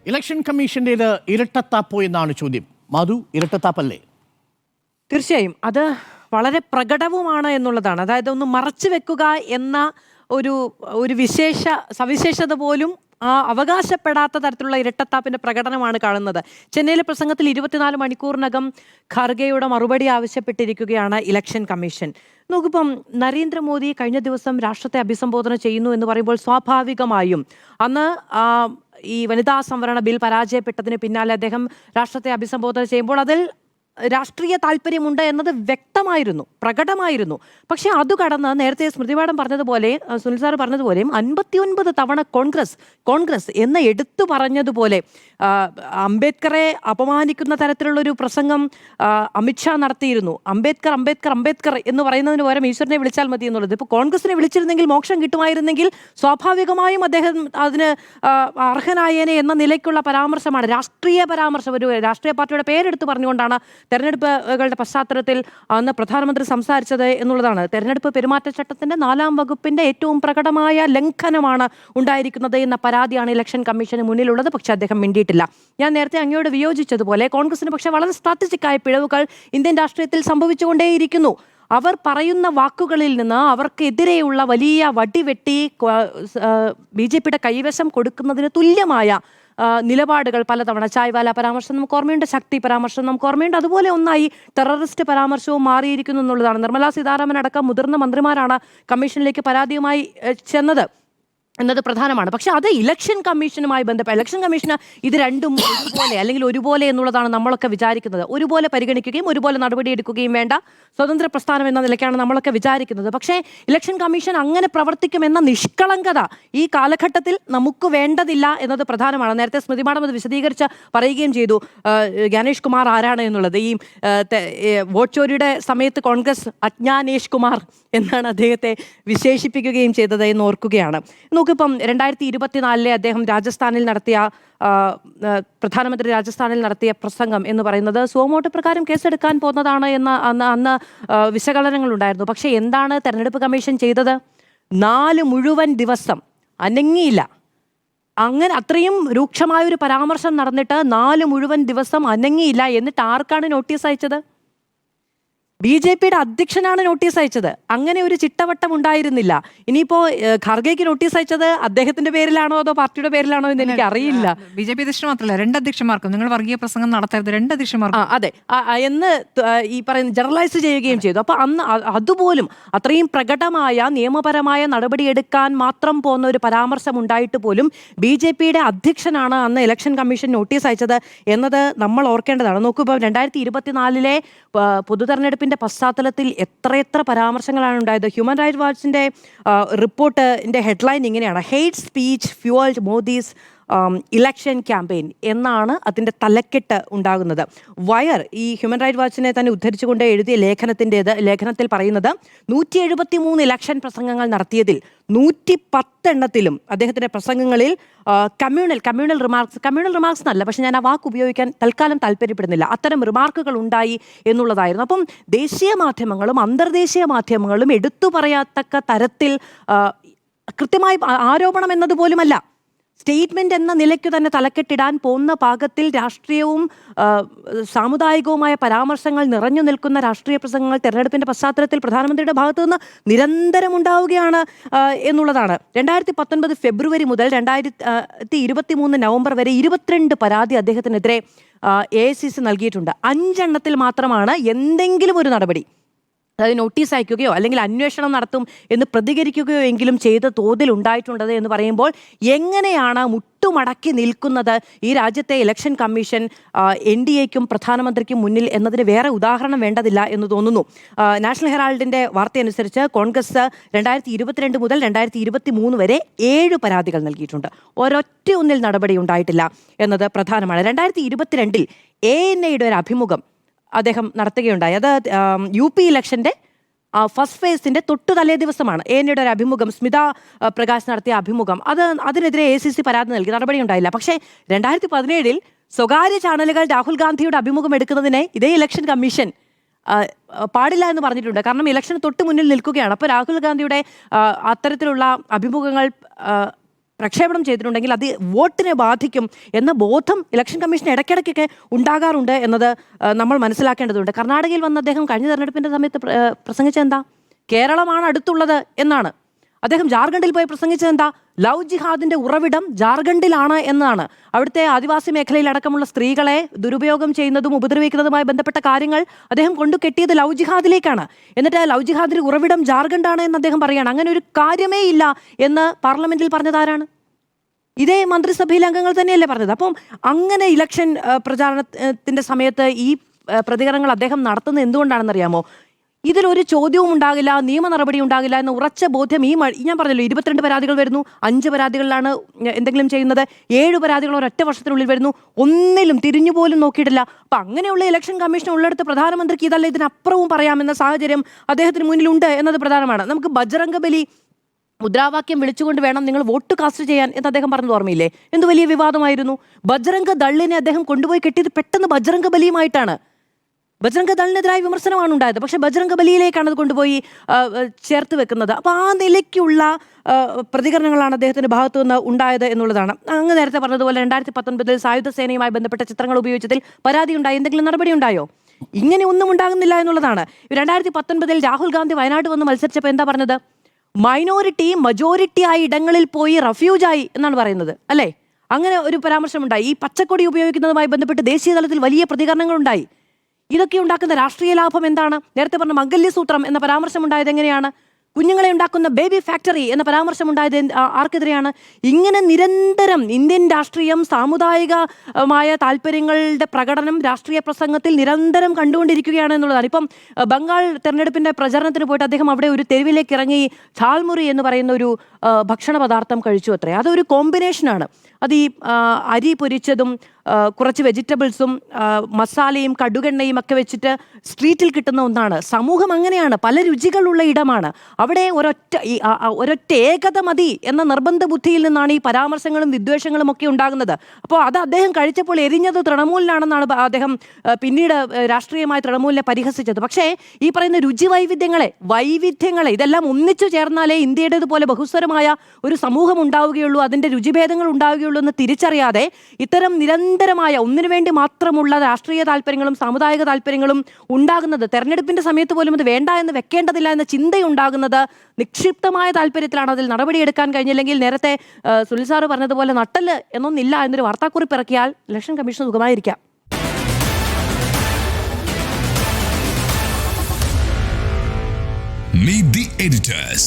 Election കമ്മീഷന്റേത് ഇരട്ടത്താപ്പോ എന്നാണ് ചോദ്യം. മധു, ഇരട്ടത്താപ്പല്ലേ? തീർച്ചയായും അത് വളരെ പ്രകടവുമാണ് എന്നുള്ളതാണ്. അതായത് ഒന്ന് മറച്ചു വെക്കുക എന്ന ഒരു ഒരു സവിശേഷത പോലും അവകാശപ്പെടാത്ത തരത്തിലുള്ള ഇരട്ടത്താപ്പിന്റെ പ്രകടനമാണ് കാണുന്നത്. ചെന്നൈയിലെ പ്രസംഗത്തിൽ 24 മണിക്കൂറിനകം ഖാർഗെയുടെ മറുപടി ആവശ്യപ്പെട്ടിരിക്കുകയാണ് ഇലക്ഷൻ കമ്മീഷൻ. നോക്കിപ്പം നരേന്ദ്രമോദി കഴിഞ്ഞ ദിവസം രാഷ്ട്രത്തെ അഭിസംബോധന ചെയ്യുന്നു എന്ന് പറയുമ്പോൾ സ്വാഭാവികമായും അന്ന് ഈ വനിതാ സംവരണ ബിൽ പരാജയപ്പെട്ടതിന് പിന്നാലെ അദ്ദേഹം രാഷ്ട്രത്തെ അഭിസംബോധന ചെയ്യുമ്പോൾ അതിൽ രാഷ്ട്രീയ താല്പര്യമുണ്ട് എന്നത് വ്യക്തമായിരുന്നു, പ്രകടമായിരുന്നു. പക്ഷെ അത് കടന്ന് നേരത്തെ സ്മൃതി മാഡം പറഞ്ഞതുപോലെ, സുനിൽ സാർ പറഞ്ഞതുപോലെയും 59 തവണ കോൺഗ്രസ് എന്ന് എടുത്തു പറഞ്ഞതുപോലെ അംബേദ്കറെ അപമാനിക്കുന്ന തരത്തിലുള്ളൊരു പ്രസംഗം അമിത്ഷാ നടത്തിയിരുന്നു. അംബേദ്കർ എന്ന് പറയുന്നതിന് പകരം ഈശ്വരനെ വിളിച്ചാൽ മതി എന്നുള്ളത്. ഇപ്പോൾ കോൺഗ്രസിനെ വിളിച്ചിരുന്നെങ്കിൽ മോക്ഷം കിട്ടുമായിരുന്നെങ്കിൽ സ്വാഭാവികമായും അദ്ദേഹം അതിന് അർഹനായേനെ എന്ന നിലയ്ക്കുള്ള പരാമർശമാണ്, രാഷ്ട്രീയ പരാമർശം. ഒരു രാഷ്ട്രീയ പാർട്ടിയുടെ പേരെടുത്ത് പറഞ്ഞുകൊണ്ടാണ് തെരഞ്ഞെടുപ്പുകളുടെ പശ്ചാത്തലത്തിൽ അന്ന് പ്രധാനമന്ത്രി സംസാരിച്ചത് എന്നുള്ളതാണ്. തെരഞ്ഞെടുപ്പ് പെരുമാറ്റച്ചട്ടത്തിന്റെ 4-ാം വകുപ്പിന്റെ ഏറ്റവും പ്രകടമായ ലംഘനമാണ് ഉണ്ടായിരിക്കുന്നത് എന്ന പരാതിയാണ് ഇലക്ഷൻ കമ്മീഷന് മുന്നിലുള്ളത്. പക്ഷെ അദ്ദേഹം മിണ്ടിയിട്ടില്ല. ഞാൻ നേരത്തെ അങ്ങയോട് വിയോജിച്ചതുപോലെ കോൺഗ്രസിന് പക്ഷേ വളരെ സ്ട്രാറ്റജിക്കായ പിഴവുകൾ ഇന്ത്യൻ രാഷ്ട്രീയത്തിൽ സംഭവിച്ചുകൊണ്ടേയിരിക്കുന്നു. അവർ പറയുന്ന വാക്കുകളിൽ നിന്ന് അവർക്കെതിരെയുള്ള വലിയ വടിവെട്ടി BJPയുടെ കൈവശം കൊടുക്കുന്നതിന് തുല്യമായ നിലപാടുകൾ പലതവണ, ചായ്വാല പരാമർശം നമുക്ക് ഓർമ്മയുണ്ട്, ശക്തി പരാമർശം നമുക്ക് ഓർമ്മയുണ്ട്. അതുപോലെ ഒന്നായി ടെററിസ്റ്റ് പരാമർശവും മാറിയിരിക്കുന്നു എന്നുള്ളതാണ്. നിർമ്മലാ സീതാരാമൻ അടക്കം മുതിർന്ന മന്ത്രിമാരാണ് കമ്മീഷനിലേക്ക് പരാതിയുമായി ചെന്നത് എന്നത് പ്രധാനമാണ്. പക്ഷെ അത് ഇലക്ഷൻ കമ്മീഷനുമായി ബന്ധപ്പെട്ട, ഇലക്ഷൻ കമ്മീഷന് ഇത് രണ്ടും ഒരുപോലെ അല്ലെങ്കിൽ ഒരുപോലെ എന്നുള്ളതാണ് നമ്മളൊക്കെ വിചാരിക്കുന്നത്. ഒരുപോലെ പരിഗണിക്കുകയും ഒരുപോലെ നടപടിയെടുക്കുകയും വേണ്ട സ്വതന്ത്ര പ്രസ്ഥാനം എന്ന നിലയ്ക്കാണ് നമ്മളൊക്കെ വിചാരിക്കുന്നത്. പക്ഷേ ഇലക്ഷൻ കമ്മീഷൻ അങ്ങനെ പ്രവർത്തിക്കുമെന്ന നിഷ്കളങ്കത ഈ കാലഘട്ടത്തിൽ നമുക്ക് വേണ്ടതില്ല എന്നത് പ്രധാനമാണ്. നേരത്തെ സ്മൃതി മാഡം അത് വിശദീകരിച്ച് പറയുകയും ചെയ്തു ജ്ഞാനേഷ് കുമാർ ആരാണ് എന്നുള്ളത്. ഈ വോട്ട് ചോരിയുടെ സമയത്ത് കോൺഗ്രസ് അജ്ഞാനേഷ് കുമാർ എന്നാണ് അദ്ദേഹത്തെ വിശേഷിപ്പിക്കുകയും ചെയ്തത് എന്ന് ഓർക്കുകയാണ്. നോക്കിപ്പം 2024 അദ്ദേഹം രാജസ്ഥാനിൽ നടത്തിയ പ്രധാനമന്ത്രി രാജസ്ഥാനിൽ നടത്തിയ പ്രസംഗം എന്ന് പറയുന്നത് സുവമോട്ടോ പ്രകാരം കേസെടുക്കാൻ പോകുന്നതാണ് എന്ന അന്ന് വിശകലനങ്ങൾ ഉണ്ടായിരുന്നു. പക്ഷേ എന്താണ് തെരഞ്ഞെടുപ്പ് കമ്മീഷൻ ചെയ്തത്? 4 മുഴുവൻ ദിവസം അനങ്ങിയില്ല. അങ്ങനെ അത്രയും രൂക്ഷമായൊരു പരാമർശം നടന്നിട്ട് 4 മുഴുവൻ ദിവസം അനങ്ങിയില്ല. എന്നിട്ട് ആർക്കാണ് നോട്ടീസ് അയച്ചത്? BJPയുടെ അധ്യക്ഷനാണ് നോട്ടീസ് അയച്ചത്. അങ്ങനെ ഒരു ചിട്ടവട്ടം ഉണ്ടായിരുന്നില്ല. ഇനിയിപ്പോ ഖാർഗെക്ക് നോട്ടീസ് അയച്ചത് അദ്ദേഹത്തിന്റെ പേരിലാണോ അതോ പാർട്ടിയുടെ പേരിലാണോ എന്ന് എനിക്ക് അറിയില്ല. BJP അധ്യക്ഷൻ മാത്രമല്ല 2 അധ്യക്ഷന്മാർക്കും നിങ്ങൾ വർഗീയ പ്രസംഗം നടത്തരുത്, 2 അധ്യക്ഷന്മാർക്കും അതെ എന്ന് ഈ പറയുന്ന ജനറലൈസ് ചെയ്യുകയും ചെയ്തു. അപ്പൊ അന്ന് അതുപോലും അത്രയും പ്രകടമായ നിയമപരമായ നടപടിയെടുക്കാൻ മാത്രം പോകുന്ന ഒരു പരാമർശം ഉണ്ടായിട്ട് പോലും BJPയുടെ അധ്യക്ഷനാണ് അന്ന് ഇലക്ഷൻ കമ്മീഷൻ നോട്ടീസ് അയച്ചത് എന്നത് നമ്മൾ ഓർക്കേണ്ടതാണ്. നോക്കൂ, ഇപ്പോൾ 2024 പൊതു തെരഞ്ഞെടുപ്പിന്റെ പശ്ചാത്തലത്തിൽ എത്രയെത്ര പരാമർശങ്ങളാണ് ഉണ്ടായത്. ഹ്യൂമൻ റൈറ്റ്സ് വാച്ചിന്റെ റിപ്പോർട്ടിന്റെ ഹെഡ്ലൈൻ ഇങ്ങനെയാണ്: hate speech fuelled Modi's election campaign എന്നാണ് അതിൻ്റെ തലക്കെട്ട് ഉണ്ടാകുന്നത്. വയർ ഈ ഹ്യൂമൻ റൈറ്റ്സ് വാച്ചിനെ തന്നെ ഉദ്ധരിച്ചുകൊണ്ട് എഴുതിയ ലേഖനത്തിൽ പറയുന്നത് 173 ഇലക്ഷൻ പ്രസംഗങ്ങൾ നടത്തിയതിൽ 110 എണ്ണത്തിലും അദ്ദേഹത്തിൻ്റെ പ്രസംഗങ്ങളിൽ കമ്മ്യൂണൽ റിമാർക്സ് എന്നല്ല, പക്ഷെ ഞാൻ ആ വാക്ക് ഉപയോഗിക്കാൻ തൽക്കാലം താല്പര്യപ്പെടുന്നില്ല, അത്തരം റിമാർക്കുകൾ ഉണ്ടായി എന്നുള്ളതായിരുന്നു. അപ്പം ദേശീയ മാധ്യമങ്ങളും അന്തർദേശീയ മാധ്യമങ്ങളും എടുത്തു പറയത്തക്ക തരത്തിൽ കൃത്യമായി ആരോപണം എന്നതുപോലുമല്ല, സ്റ്റേറ്റ്മെന്റ് എന്ന നിലയ്ക്ക് തന്നെ തലക്കെട്ടിടാൻ പോകുന്ന പാകത്തിൽ രാഷ്ട്രീയവും സാമുദായികവുമായ പരാമർശങ്ങൾ നിറഞ്ഞു നിൽക്കുന്ന രാഷ്ട്രീയ പ്രസംഗങ്ങൾ തെരഞ്ഞെടുപ്പിന്റെ പശ്ചാത്തലത്തിൽ പ്രധാനമന്ത്രിയുടെ ഭാഗത്തു നിന്ന് നിരന്തരം ഉണ്ടാവുകയാണ് എന്നുള്ളതാണ്. 2019 ഫെബ്രുവരി മുതൽ 2023 നവംബർ വരെ 22 പരാതി അദ്ദേഹത്തിനെതിരെ AICC നൽകിയിട്ടുണ്ട്. 5 എണ്ണത്തിൽ മാത്രമാണ് എന്തെങ്കിലും ഒരു നടപടി, അതായത് നോട്ടീസ് അയക്കുകയോ അല്ലെങ്കിൽ അന്വേഷണം നടത്തും എന്ന് പ്രതികരിക്കുകയോ എങ്കിലും ചെയ്ത തോതിൽ ഉണ്ടായിട്ടുള്ളത് എന്ന് പറയുമ്പോൾ എങ്ങനെയാണ് മുട്ടുമടക്കി നിൽക്കുന്നത് ഈ രാജ്യത്തെ ഇലക്ഷൻ കമ്മീഷൻ NDAയ്ക്കും പ്രധാനമന്ത്രിക്കും മുന്നിൽ എന്നതിന് വേറെ ഉദാഹരണം വേണ്ടതില്ല എന്ന് തോന്നുന്നു. നാഷണൽ ഹെറാൾഡിന്റെ വാർത്തയനുസരിച്ച് കോൺഗ്രസ് 2022 മുതൽ 2023 വരെ 7 പരാതികൾ നൽകിയിട്ടുണ്ട്. ഒരൊറ്റ ഒന്നിൽ നടപടി ഉണ്ടായിട്ടില്ല എന്നത് പ്രധാനമാണ്. 2022 ANAയുടെ ഒരു അഭിമുഖം അദ്ദേഹം നടത്തുകയുണ്ടായി. അത് UP ഇലക്ഷന്റെ ഫസ്റ്റ് ഫേസിന്റെ തൊട്ടു തലേ ദിവസമാണ് ANAയുടെ ഒരു അഭിമുഖം, സ്മിത പ്രകാശ് നടത്തിയ അഭിമുഖം. അതിനെതിരെ AICC പരാതി നൽകി, നടപടി ഉണ്ടായില്ല. പക്ഷേ 2017 സ്വകാര്യ ചാനലുകൾ രാഹുൽ ഗാന്ധിയുടെ അഭിമുഖം എടുക്കുന്നതിനെ ഇതേ ഇലക്ഷൻ കമ്മീഷൻ പാടില്ല എന്ന് പറഞ്ഞിട്ടുണ്ട്. കാരണം ഇലക്ഷന് തൊട്ട് മുന്നിൽ നിൽക്കുകയാണ്. അപ്പോൾ രാഹുൽ ഗാന്ധിയുടെ അത്തരത്തിലുള്ള അഭിമുഖങ്ങൾ പ്രക്ഷേപണം ചെയ്തിട്ടുണ്ടെങ്കിൽ അത് വോട്ടിനെ ബാധിക്കും എന്ന ബോധം ഇലക്ഷൻ കമ്മീഷൻ ഇടയ്ക്കിടയ്ക്കൊക്കെ ഉണ്ടാകാറുണ്ട് എന്നത് നമ്മൾ മനസ്സിലാക്കേണ്ടതുണ്ട്. കർണാടകയിൽ വന്ന് അദ്ദേഹം കഴിഞ്ഞ തെരഞ്ഞെടുപ്പിന്റെ സമയത്ത് പ്രസംഗിച്ചത് എന്താ? കേരളമാണ് അടുത്തുള്ളത് എന്നാണ്. അദ്ദേഹം ജാർഖണ്ഡിൽ പോയി പ്രസംഗിച്ചത് എന്താ? ലവ് ജിഹാദിന്റെ ഉറവിടം ജാർഖണ്ഡിലാണ് എന്നാണ്. അവിടുത്തെ ആദിവാസി മേഖലയിൽ അടക്കമുള്ള സ്ത്രീകളെ ദുരുപയോഗം ചെയ്യുന്നതും ഉപദ്രവിക്കുന്നതുമായി ബന്ധപ്പെട്ട കാര്യങ്ങൾ അദ്ദേഹം കൊണ്ടു കെട്ടിയത് ലവ് ജിഹാദിലേക്കാണ്. എന്നിട്ട് ലവ് ജിഹാദിന്റെ ഉറവിടം ജാർഖണ്ഡാണ് എന്ന് അദ്ദേഹം പറയുകയാണ്. അങ്ങനെ ഒരു കാര്യമേ ഇല്ല എന്ന് പാർലമെന്റിൽ പറഞ്ഞതാരാണ്? ഇതേ മന്ത്രിസഭയിലെ അംഗങ്ങൾ തന്നെയല്ലേ പറഞ്ഞത്. അപ്പം അങ്ങനെ ഇലക്ഷൻ പ്രചാരണത്തിന്റെ സമയത്ത് ഈ പ്രതികരണങ്ങൾ അദ്ദേഹം നടത്തുന്നത് എന്തുകൊണ്ടാണെന്നറിയാമോ? ഇതിലൊരു ചോദ്യവും ഉണ്ടാകില്ല, നിയമ നടപടി ഉണ്ടാകില്ല എന്ന ഉറച്ച ബോധ്യം ഞാൻ പറഞ്ഞല്ലോ, 22 പരാതികൾ വരുന്നു, 5 പരാതികളിലാണ് എന്തെങ്കിലും ചെയ്യുന്നത്, 7 പരാതികൾ ഒരൊറ്റ വർഷത്തിനുള്ളിൽ വരുന്നു, ഒന്നിലും തിരിഞ്ഞുപോലും നോക്കിയിട്ടില്ല. അപ്പം അങ്ങനെയുള്ള ഇലക്ഷൻ കമ്മീഷൻ ഉള്ളിടത്ത് പ്രധാനമന്ത്രിക്ക് ഇതല്ല ഇതിനപ്പുറവും പറയാമെന്ന സാഹചര്യം അദ്ദേഹത്തിന് മുന്നിലുണ്ട് എന്നത് പ്രധാനമാണ്. നമുക്ക് ബജ്റംഗബലി മുദ്രാവാക്യം വിളിച്ചുകൊണ്ട് വേണം നിങ്ങൾ വോട്ട് കാസ്റ്റ് ചെയ്യാൻ എന്ന് അദ്ദേഹം പറഞ്ഞത് ഓർമ്മയില്ലേ? എന്ത് വലിയ വിവാദമായിരുന്നു. ബജ്റംഗ ദളിനെ അദ്ദേഹം കൊണ്ടുപോയി കെട്ടിയത് പെട്ടെന്ന് ബജ്റംഗ ബലിയുമായിട്ടാണ്. ബജ്റംഗ ദളിനെതിരായ വിമർശനമാണ് ഉണ്ടായത്. പക്ഷെ ബജ്റംഗ ബലിയിലേക്കാണ് അത് കൊണ്ടുപോയി ചേർത്ത് വെക്കുന്നത്. അപ്പോൾ ആ നിലയ്ക്കുള്ള പ്രതികരണങ്ങളാണ് അദ്ദേഹത്തിന്റെ ഭാഗത്തു നിന്ന് ഉണ്ടായത് എന്നുള്ളതാണ്. അങ്ങ് നേരത്തെ പറഞ്ഞതുപോലെ 2019 സായുധ സേനയുമായി ബന്ധപ്പെട്ട ചിത്രങ്ങൾ ഉപയോഗിച്ചതിൽ പരാതി ഉണ്ടായി, എന്തെങ്കിലും നടപടി ഉണ്ടായോ? ഇങ്ങനെ ഒന്നും ഉണ്ടാകുന്നില്ല എന്നുള്ളതാണ്. 2019 രാഹുൽ ഗാന്ധി വയനാട് വന്ന് മത്സരിച്ചപ്പോൾ എന്താ പറഞ്ഞത്? മൈനോറിറ്റി മജോറിറ്റി ആയ ഇടങ്ങളിൽ പോയി റെഫ്യൂജായി എന്നാണ് പറയുന്നത്, അല്ലേ? അങ്ങനെ ഒരു പരാമർശമുണ്ടായി. ഈ പച്ചക്കൊടി ഉപയോഗിക്കുന്നതുമായി ബന്ധപ്പെട്ട് ദേശീയ തലത്തിൽ വലിയ പ്രതികരണങ്ങളുണ്ടായി. ഇതൊക്കെ ഉണ്ടാക്കുന്ന രാഷ്ട്രീയ ലാഭം എന്താണ്? നേരത്തെ പറഞ്ഞ മംഗല്യസൂത്രം എന്ന പരാമർശം ഉണ്ടായത് എങ്ങനെയാണ്? കുഞ്ഞുങ്ങളെ ഉണ്ടാക്കുന്ന ബേബി ഫാക്ടറി എന്ന പരാമർശം ഉണ്ടായത് ആർക്കെതിരെയാണ്? ഇങ്ങനെ നിരന്തരം ഇന്ത്യൻ രാഷ്ട്രീയം സാമുദായികമായ താല്പര്യങ്ങളുടെ പ്രകടനം രാഷ്ട്രീയ പ്രസംഗത്തിൽ നിരന്തരം കണ്ടുകൊണ്ടിരിക്കുകയാണ് എന്നുള്ളതാണ്. ഇപ്പം ബംഗാൾ തെരഞ്ഞെടുപ്പിന്റെ പ്രചരണത്തിന് പോയിട്ട് അദ്ദേഹം അവിടെ ഒരു തെരുവിലേക്ക് ഇറങ്ങി ഝാൽമുറി എന്ന് പറയുന്ന ഒരു ഭക്ഷണ പദാർത്ഥം കഴിച്ചു അത്രേ. അതൊരു കോമ്പിനേഷനാണ്. അത് ഈ അരി പൊരിച്ചതും കുറച്ച് വെജിറ്റബിൾസും മസാലയും കടുകെണ്ണയും ഒക്കെ വെച്ചിട്ട് സ്ട്രീറ്റിൽ കിട്ടുന്ന ഒന്നാണ്. സമൂഹം അങ്ങനെയാണ്, പല രുചികളുള്ള ഇടമാണ്. അവിടെ ഒരൊറ്റ ഏകത മതി എന്ന നിർബന്ധ ബുദ്ധിയിൽ നിന്നാണ് ഈ പരാമർശങ്ങളും വിദ്വേഷങ്ങളും ഒക്കെ ഉണ്ടാകുന്നത്. അപ്പോൾ അത് അദ്ദേഹം കഴിച്ചപ്പോൾ എരിഞ്ഞത് തൃണമൂലിനാണെന്നാണ് അദ്ദേഹം പിന്നീട് രാഷ്ട്രീയമായി തൃണമൂലിനെ പരിഹസിച്ചത്. പക്ഷേ ഈ പറയുന്ന രുചി വൈവിധ്യങ്ങളെ ഇതെല്ലാം ഒന്നിച്ചു ചേർന്നാലേ ഇന്ത്യയുടേതുപോലെ ബഹുസ്വരമായ ഒരു സമൂഹം ഉണ്ടാവുകയുള്ളൂ, അതിൻ്റെ രുചിഭേദങ്ങൾ ഉണ്ടാവുകയുള്ളൂ എന്ന് തിരിച്ചറിയാതെ ഇത്തരം നിരന്തരമായ ഒന്നിനു വേണ്ടി മാത്രമുള്ള രാഷ്ട്രീയ താല്പര്യങ്ങളും സാമുദായിക താല്പര്യങ്ങളും ഉണ്ടാകുന്നത്, തെരഞ്ഞെടുപ്പിന്റെ സമയത്ത് പോലും അത് വേണ്ട എന്ന് വെക്കേണ്ടതില്ല എന്ന ചിന്തയുണ്ടാകുന്നത് നിക്ഷിപ്തമായ താല്പര്യത്തിലാണ്. അതിൽ നടപടിയെടുക്കാൻ കഴിഞ്ഞില്ലെങ്കിൽ നേരത്തെ സുനിൽ സാറ് പറഞ്ഞതുപോലെ നട്ടല് എന്നൊന്നില്ല എന്നൊരു വാർത്താക്കുറിപ്പ് ഇറക്കിയാൽ ഇലക്ഷൻ കമ്മീഷൻ സുഖമായിരിക്കാം. Meet the editors.